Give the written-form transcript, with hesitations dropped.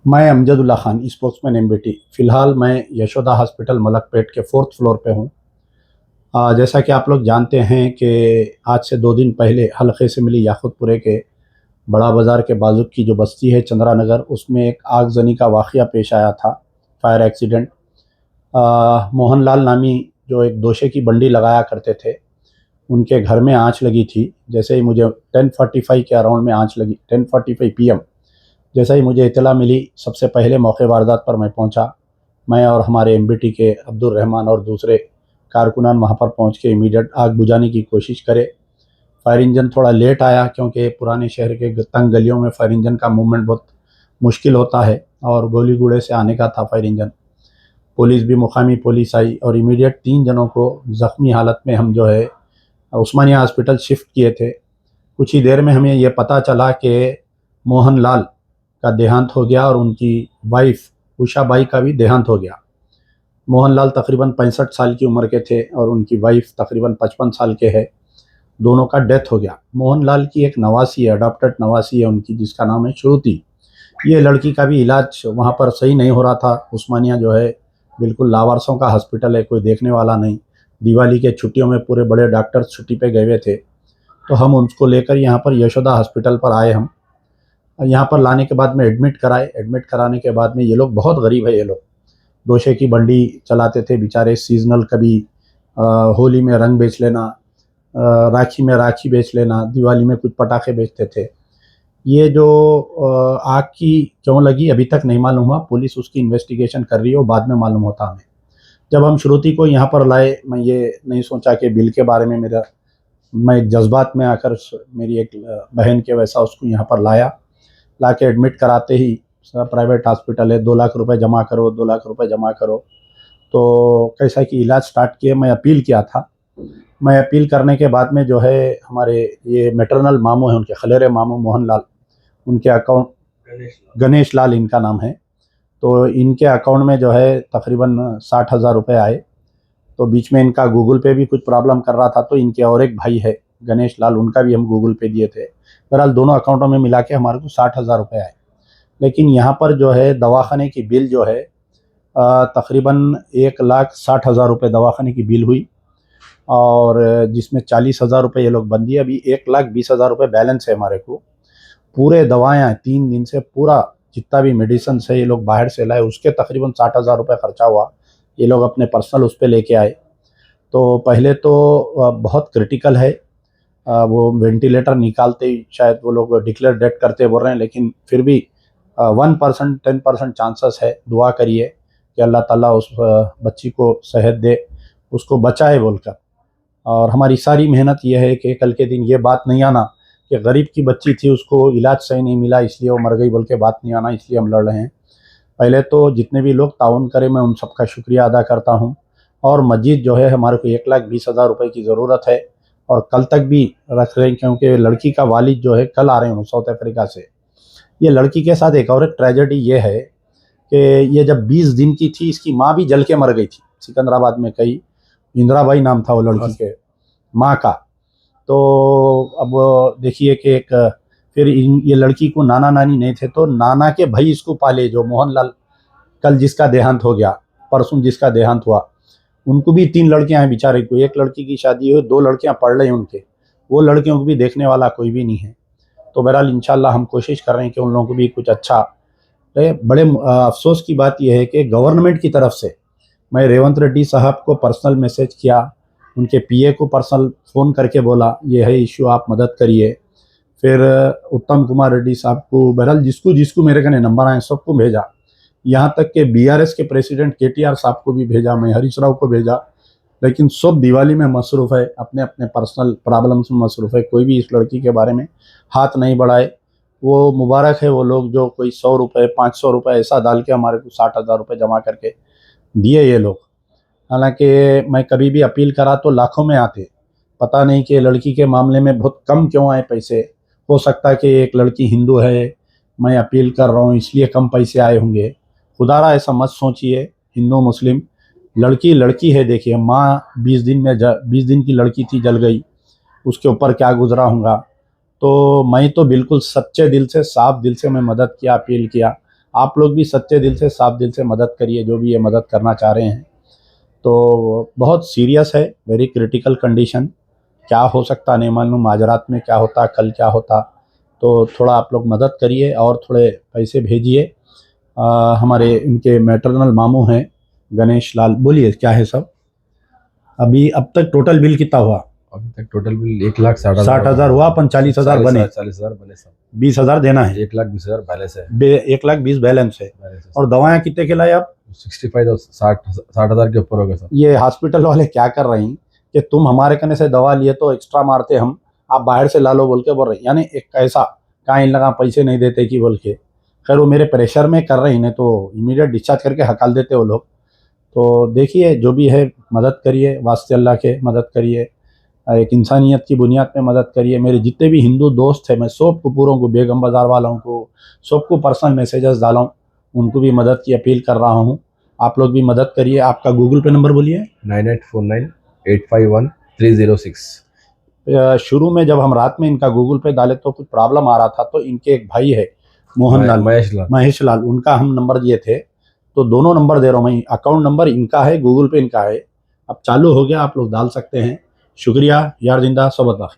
मैं Amjadullah Khan, spokesman MBT. फ़िलहाल मैं यशोदा हॉस्पिटल मलकपेट के 4th फ्लोर पे हूँ। जैसा कि आप लोग जानते हैं कि आज से 2 दिन पहले हलक़े से मिली याक़ूतपुरे के बड़ा बाज़ार के बाज़ू की जो बस्ती है चंद्रा नगर, उसमें एक आगज़नी का वाक़या पेश आया था, फायर एक्सीडेंट। मोहन लाल नामी जो एक दोशे की बंडी लगाया करते थे, उनके घर में आँच लगी थी। जैसे ही मुझे 10:45 के अराउंड में आँच लगी, 10:45 पीएम। जैसा ही मुझे इत्तला मिली, सबसे पहले मौके वारदात पर मैं पहुंचा। मैं और हमारे एमबीटी के अब्दुल रहमान और दूसरे कारकुनान वहां पर पहुंच के इमीडिएट आग बुझाने की कोशिश करे। फायर इंजन थोड़ा लेट आया क्योंकि पुराने शहर के तंग गलियों में फायर इंजन का मूवमेंट बहुत मुश्किल होता है और गोली गूड़े से आने का था फायर इंजन। पुलिस भी, मुकामी पुलिस आई और इमीडिएट 3 जनों को ज़ख्मी हालत में हम जो है उस्मानिया हॉस्पिटल शिफ्ट किए थे। कुछ ही देर में हमें ये पता चला कि मोहन लाल का देहांत हो गया और उनकी वाइफ उषा बाई का भी देहांत हो गया। मोहन लाल तकरीबन 65 साल की उम्र के थे और उनकी वाइफ तकरीबन 55 साल के है। दोनों का डेथ हो गया। मोहन लाल की एक नवासी है, अडॉप्टेड नवासी है उनकी, जिसका नाम है श्रुति। ये लड़की का भी इलाज वहाँ पर सही नहीं हो रहा था। उस्मानिया जो है बिल्कुल लावारसों का हॉस्पिटल है, कोई देखने वाला नहीं। दिवाली के छुट्टियों में पूरे बड़े डॉक्टर्स छुट्टी पे गए हुए थे, तो हम उनको लेकर यहाँ पर यशोदा हॉस्पिटल पर आए। हम यहाँ पर लाने के बाद में एडमिट कराए। एडमिट कराने के बाद में ये लोग बहुत गरीब है। ये लोग दोशे की बंडी चलाते थे बेचारे, सीजनल, कभी होली में रंग बेच लेना, राखी में राखी बेच लेना, दिवाली में कुछ पटाखे बेचते थे। ये जो आग की क्यों लगी अभी तक नहीं मालूम हुआ। पुलिस उसकी इन्वेस्टिगेशन कर रही है और बाद में मालूम होता हमें। जब हम श्रुति को यहाँ पर लाए, मैं ये नहीं सोचा कि बिल के बारे में मैं एक जज्बात में आकर मेरी एक बहन के वैसा उसको यहाँ पर लाया। ला के एडमिट कराते ही, प्राइवेट हॉस्पिटल है, 2 लाख रुपए जमा करो, 2 लाख रुपए जमा करो। तो कैसा कि इलाज स्टार्ट किए। मैं अपील किया था। मैं अपील करने के बाद में जो है हमारे ये मैटरनल मामू हैं, उनके खलेरे मामू मोहन लाल, उनके अकाउंट, गणेश लाल इनका नाम है, तो इनके अकाउंट में जो है तकरीबन 60,000 रुपये आए। तो बीच में इनका गूगल पे भी कुछ प्रॉब्लम कर रहा था, तो इनके और एक भाई है गणेश लाल, उनका भी हम गूगल पे दिए थे। बहरहाल दोनों अकाउंटों में मिला के हमारे को 60,000 रुपये आए। लेकिन यहाँ पर जो है दवाखाने की बिल जो है तकरीबन 1,60,000 रुपये दवाखाने की बिल हुई और जिसमें 40,000 रुपये ये लोग बंद दिए। अभी 1,20,000 रुपये बैलेंस है हमारे को। पूरे दवाएँ 3 दिन से पूरा जितना भी मेडिसिन है ये लोग बाहर से लाए, उसके तकरीबन 60,000 रुपये खर्चा हुआ। ये लोग अपने पर्सनल उस पे लेके आए। तो पहले तो बहुत क्रिटिकल है। वो वेंटिलेटर निकालते ही शायद वो लोग डिक्लेयर डेथ करते बोल रहे हैं, लेकिन फिर भी 1%, 10% चांसेस है। दुआ करिए कि अल्लाह ताला उस बच्ची को सेहत दे, उसको बचाए बोलकर। और हमारी सारी मेहनत ये है कि कल के दिन ये बात नहीं आना कि गरीब की बच्ची थी, उसको इलाज सही नहीं मिला इसलिए वो मर गई, बोल के बात नहीं आना, इसलिए हम लड़ रहे हैं। पहले तो जितने भी लोग ताउन करें, मैं उन सबका शुक्रिया अदा करता हूँ। और मस्जिद जो है, हमारे को 1,20,000 रुपये की ज़रूरत है और कल तक भी रख रहे हैं, क्योंकि लड़की का वालिद जो है कल आ रहे हैं साउथ अफ्रीका से। ये लड़की के साथ एक और एक ट्रेजेडी ये है कि ये जब 20 दिन की थी, इसकी माँ भी जल के मर गई थी सिकंदराबाद में कहीं। इंदिराबाई नाम था वो लड़की के माँ का। तो अब देखिए कि एक फिर ये लड़की को नाना नानी नहीं थे, तो नाना के भाई इसको पाले, जो मोहनलाल कल जिसका देहांत हो गया, परसों जिसका देहांत हुआ। उनको भी 3 लड़कियां हैं बेचारे को। एक लड़की की शादी हुई, 2 लड़कियां पढ़ रही हैं उनके। वो लड़कियों को भी देखने वाला कोई भी नहीं है। तो बहरहाल इंशाल्लाह हम कोशिश कर रहे हैं कि उन लोगों को भी कुछ अच्छा रहे। बड़े अफसोस की बात यह है कि गवर्नमेंट की तरफ से मैं रेवंत रेड्डी साहब को पर्सनल मैसेज किया, उनके पीए को पर्सनल फ़ोन करके बोला ये है इशू, आप मदद करिए। फिर उत्तम कुमार रेड्डी साहब को, बहरहाल जिसको जिसको मेरे कने नंबर आए सबको भेजा। यहाँ तक कि बीआरएस के प्रेसिडेंट केटीआर साहब को भी भेजा, मैं हरीश राव को भेजा। लेकिन सब दिवाली में मसरूफ़ है, अपने अपने पर्सनल प्रॉब्लम्स में मसरूफ़ है। कोई भी इस लड़की के बारे में हाथ नहीं बढ़ाए। वो मुबारक है वो लोग जो कोई 100 रुपये, 500 रुपये ऐसा डाल के हमारे को 60,000 रुपये जमा करके दिए ये लोग। हालांकि मैं कभी भी अपील करा तो लाखों में आते। पता नहीं कि लड़की के मामले में बहुत कम क्यों आए पैसे। हो सकता है कि एक लड़की हिंदू है, मैं अपील कर रहा हूँ इसलिए कम पैसे आए होंगे। खुदारा ऐसा मत सोचिए। हिंदू मुस्लिम लड़की लड़की है। देखिए माँ 20 दिन में 20 दिन की लड़की थी, जल गई, उसके ऊपर क्या गुजरा होगा। तो मैं तो बिल्कुल सच्चे दिल से, साफ दिल से मैं मदद किया, अपील किया। आप लोग भी सच्चे दिल से, साफ दिल से मदद करिए, जो भी ये मदद करना चाह रहे हैं। तो बहुत सीरियस है, वेरी क्रिटिकल कंडीशन। क्या हो सकता नहीं मालूम, आज रात में क्या होता, कल क्या होता। तो थोड़ा आप लोग मदद करिए और थोड़े पैसे भेजिए। हमारे इनके मैटरनल मामू हैं गणेश लाल, बोलिए क्या है सब। अभी अब तक टोटल बिल कितना हुआ? अभी तक टोटल बिल 1,60,000 60,000 हुआ, 40,000 बने, 40,000 बने सब। 20,000 देना है। 1,20,000 बैलेंस है। 1,20,000 बैलेंस है। और दवाएं कितने खिलाई आप? 65 60,000 के ऊपर हो गया सर। ये हॉस्पिटल वाले क्या कर रहे हैं कि तुम हमारे कहने से दवा लिए तो एक्स्ट्रा मारते हम, आप बाहर से ला लो बोल के बोल रहे हैं। यानी एक कैसा कहाँ इन लगा पैसे नहीं देते कि बोल के। खैर वो मेरे प्रेशर में कर रहे हैं, नहीं तो इमीडिएट डिस्चार्ज करके हकाल देते वो लोग। तो देखिए जो भी है मदद करिए, वास्ते अल्लाह के मदद करिए, एक इंसानियत की बुनियाद पे मदद करिए। मेरे जितने भी हिंदू दोस्त हैं, मैं सबको पूरों को, बेगम बाज़ार वालों को सबको पर्सनल मैसेजेस डाला हूँ, उनको भी मदद की अपील कर रहा हूँ। आप लोग भी मदद करिए। आपका गूगल पे नंबर बोलिए। 9849851306। शुरू में जब हम रात में इनका गूगल पे डाले तो कुछ प्रॉब्लम आ रहा था, तो इनके एक भाई है मोहन लाल, महेश लाल, उनका हम नंबर दिए थे। तो दोनों नंबर दे रहा हूँ मैं, अकाउंट नंबर इनका है, गूगल पे इनका है। अब चालू हो गया, आप लोग डाल सकते हैं। शुक्रिया यार जिंदा सबक।